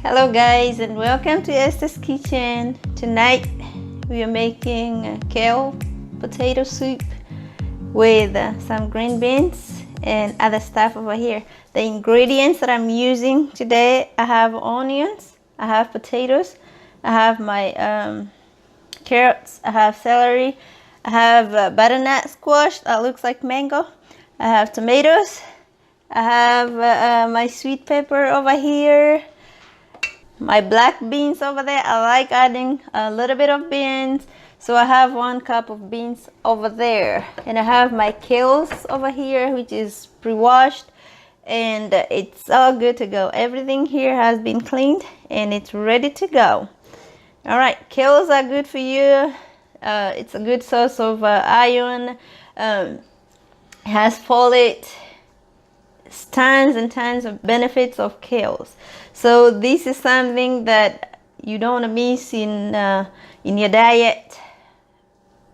Hello guys, and welcome to Esther's Kitchen. Tonight we are making kale potato soup with some green beans and other stuff over here. The ingredients that I'm using today, I have onions, I have potatoes, I have my carrots, I have celery, I have butternut squash that looks like mango, I have tomatoes, I have my sweet pepper over here, my black beans over there. I like adding a little bit of beans, so I have 1 cup of beans over there, and I have my kales over here, which is pre-washed, and it's all good to go. Everything here has been cleaned and it's ready to go. All right, kales are good for you. It's a good source of iron. Has folate. Tons and tons of benefits of kales. So this is something that you don't want to miss in your diet.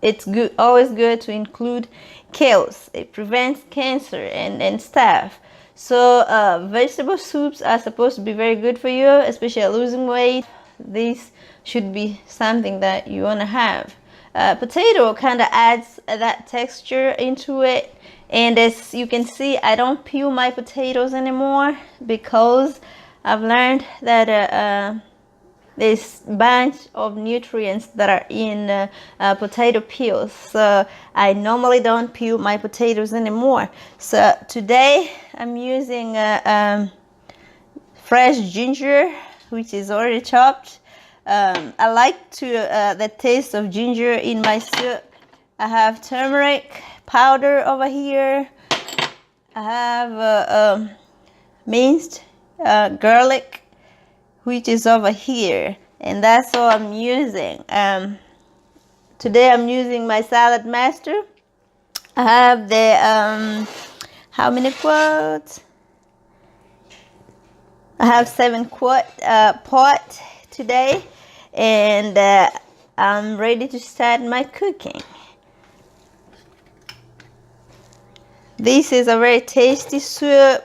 It's good, always good to include kales. It prevents cancer and stuff. So vegetable soups are supposed to be very good for you, especially losing weight. This should be something that you want to have. Potato kind of adds that texture into it. And as you can see, I don't peel my potatoes anymore because I've learned that there's a bunch of nutrients that are in potato peels. So I normally don't peel my potatoes anymore. So today I'm using fresh ginger, which is already chopped. I like the taste of ginger in my soup. I have turmeric powder over here. I have minced garlic, which is over here, and that's all I'm using. Today I'm using my salad master. I have the how many quarts? I have 7-quart pot today, and I'm ready to start my cooking. This is a very tasty soup,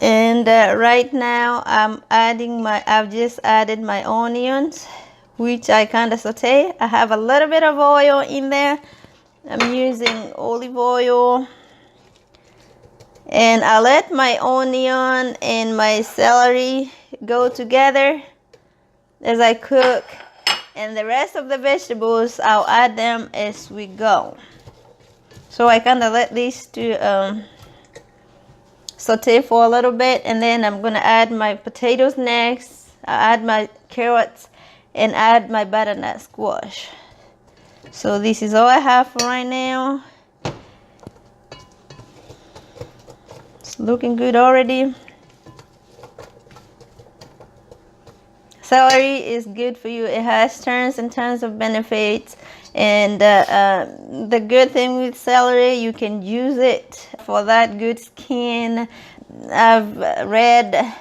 and right now I've just added my onions, which I kind of saute. I have a little bit of oil in there. I'm using olive oil, and I let my onion and my celery go together as I cook, and the rest of the vegetables I'll add them as we go. So I kind of let these two saute for a little bit, and then I'm going to add my potatoes next. I add my carrots and add my butternut squash. So this is all I have for right now. It's looking good already. Celery is good for you. It has tons and tons of benefits. And the good thing with celery, you can use it for that good skin. I've read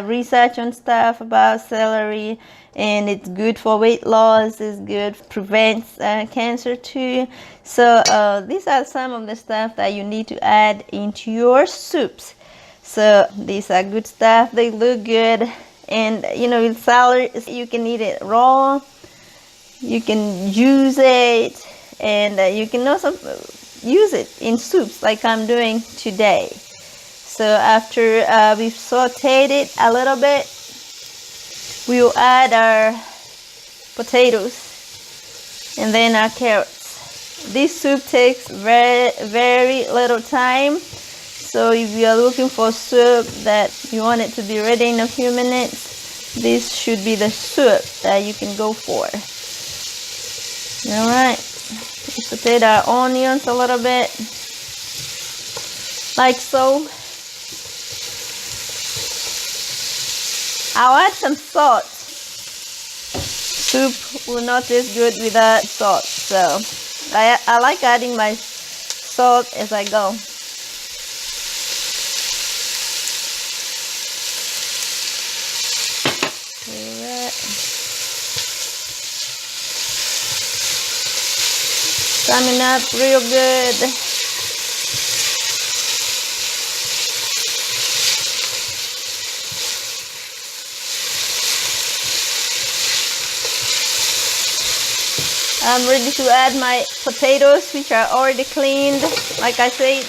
research on stuff about celery, and it's good for weight loss. It's good, prevents cancer too. So these are some of the stuff that you need to add into your soups. So these are good stuff. They look good, and you know, with celery, you can eat it raw. You can use it, and you can also use it in soups like I'm doing today. So after we've sauteed it a little bit, we will add our potatoes and then our carrots. This soup takes very little time. So if you are looking for soup that you want it to be ready in a few minutes, this should be the soup that you can go for. All right, we sauteed our onions a little bit, like so. I'll add some salt. Soup will not taste good without salt, so I like adding my salt as I go. Coming up real good. I'm ready to add my potatoes, which are already cleaned, like I said.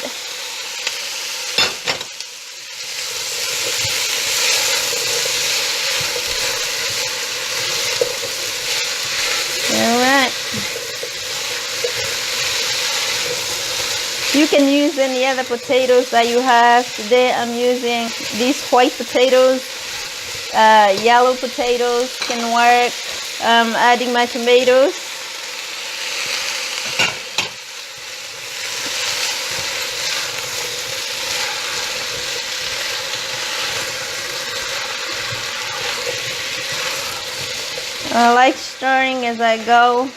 Alright. You can use any other potatoes that you have. Today I'm using these white potatoes. Yellow potatoes can work. I'm adding my tomatoes. I like stirring as I go.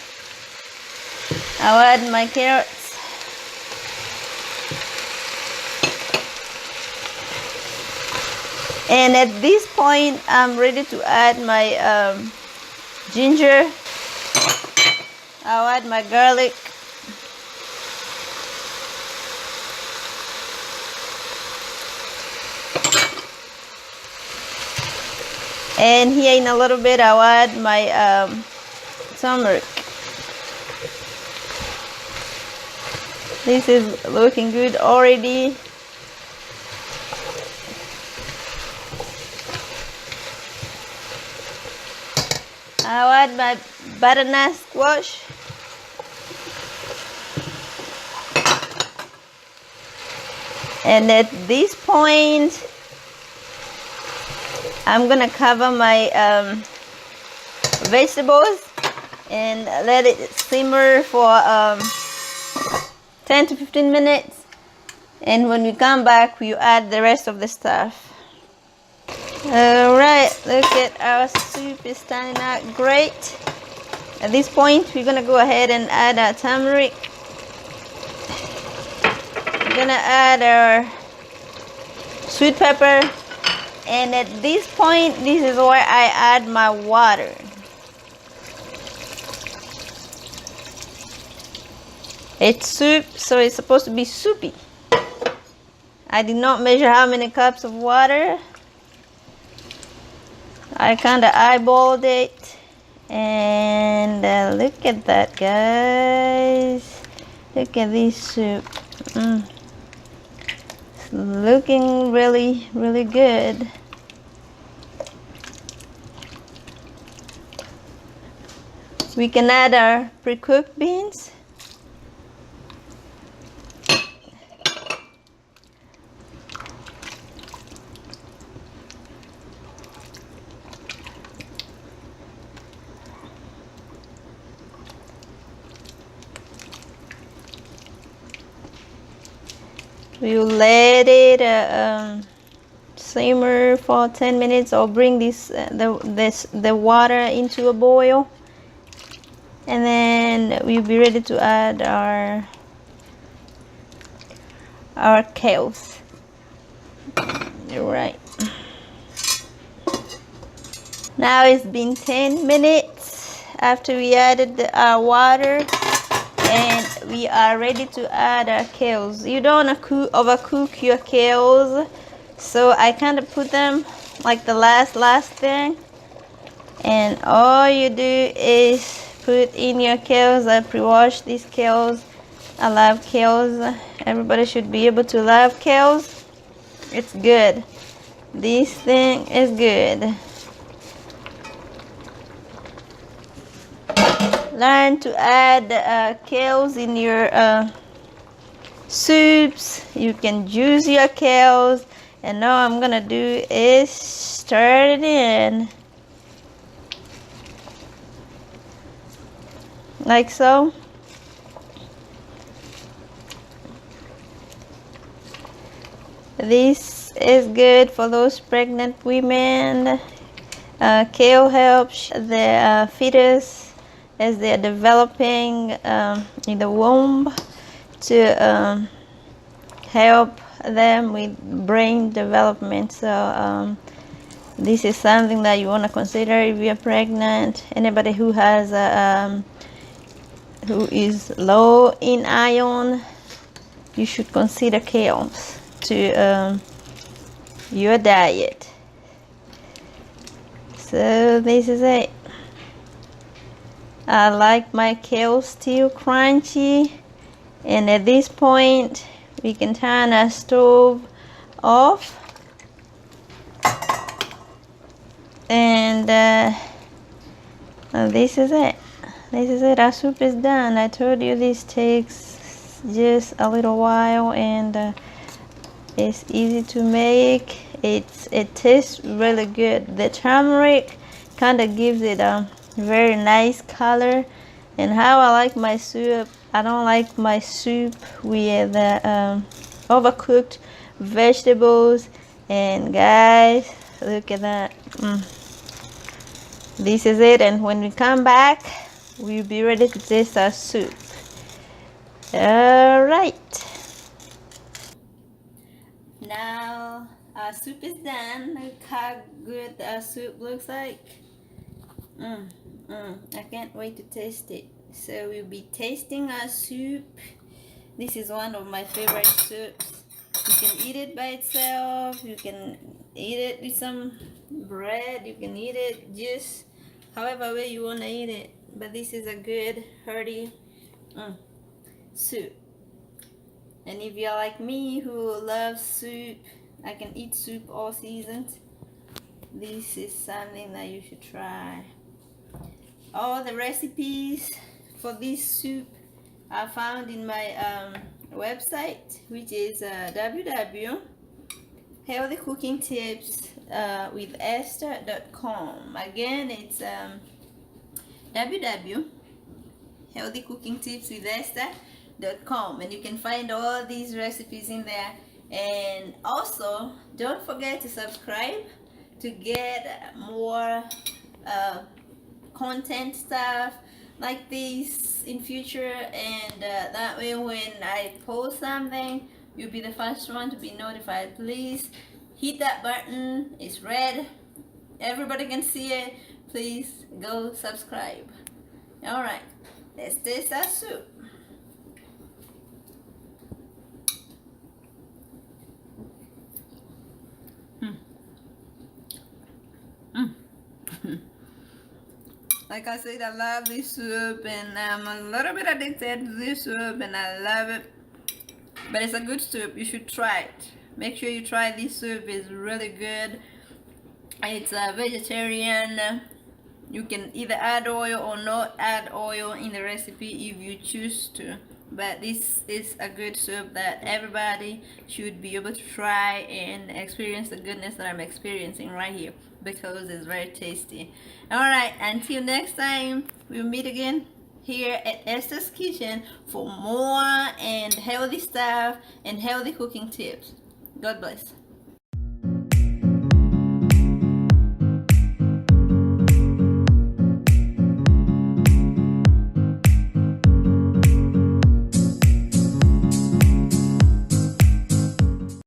I'll add my carrots. And at this point, I'm ready to add my ginger. I'll add my garlic. And here in a little bit, I'll add my turmeric. This is looking good already. I'll add my butternut squash. And at this point, I'm gonna cover my vegetables and let it simmer for 10 to 15 minutes. And when we come back, we add the rest of the stuff. Alright, look at our soup is turning out great. At this point, we're gonna go ahead and add our turmeric. We're gonna add our sweet pepper. And at this point, this is where I add my water. It's soup, so it's supposed to be soupy. I did not measure how many cups of water. I kind of eyeballed it. And look at that, guys. Look at this soup. It's looking really, really good. We can add our pre-cooked beans. We'll let it simmer for 10 minutes, or bring the water into a boil. And then we'll be ready to add our kales. Right. Now it's been 10 minutes after we added our water, and we are ready to add our kales. You don't want to overcook your kales, so I kind of put them like the last thing. And all you do is put in your kales. I pre-washed these kales. I love kales. Everybody should be able to love kales. It's good. This thing is good. Learn to add kales in your soups. You can juice your kales. And all I'm gonna do is stir it in. Like so. This is good for those pregnant women. Kale helps the fetus as they're developing in the womb, to help them with brain development. So this is something that you want to consider if you're pregnant. Anybody who has who is low in iron, you should consider kales to your diet. So this is it. I like my kale still crunchy. And at this point, we can turn our stove off. And this is it. This is it. Our soup is done. I told you this takes just a little while, and it's easy to make. It tastes really good. The turmeric kind of gives it a very nice color. And how I like my soup, I don't like my soup with overcooked vegetables. And guys, look at that. This is it. And when we come back, we'll be ready to taste our soup. All right. Now our soup is done. Look how good our soup looks like. I can't wait to taste it. So we'll be tasting our soup. This is one of my favorite soups. You can eat it by itself. You can eat it with some bread. You can eat it just however way you want to eat it. But this is a good hearty soup. And if you're like me who loves soup, I can eat soup all seasons, this is something that you should try. All the recipes for this soup are found in my website, which is www.healthycookingtips.com. Again, it's www.healthycookingtipswithesther.com, and you can find all these recipes in there. And also, don't forget to subscribe to get more content stuff like this in future, and that way when I post something, you'll be the first one to be notified. Please hit that button. It's red, everybody can see it. Please go subscribe. All right, let's taste our soup. Like I said, I love this soup, and I'm a little bit addicted to this soup, and I love it. But it's a good soup. You should try it. Make sure you try this soup. It's really good. It's a vegetarian. You can either add oil or not add oil in the recipe if you choose to. But this is a good soup that everybody should be able to try and experience the goodness that I'm experiencing right here, because it's very tasty. Alright, until next time, we'll meet again here at Esther's Kitchen for more and healthy stuff and healthy cooking tips. God bless.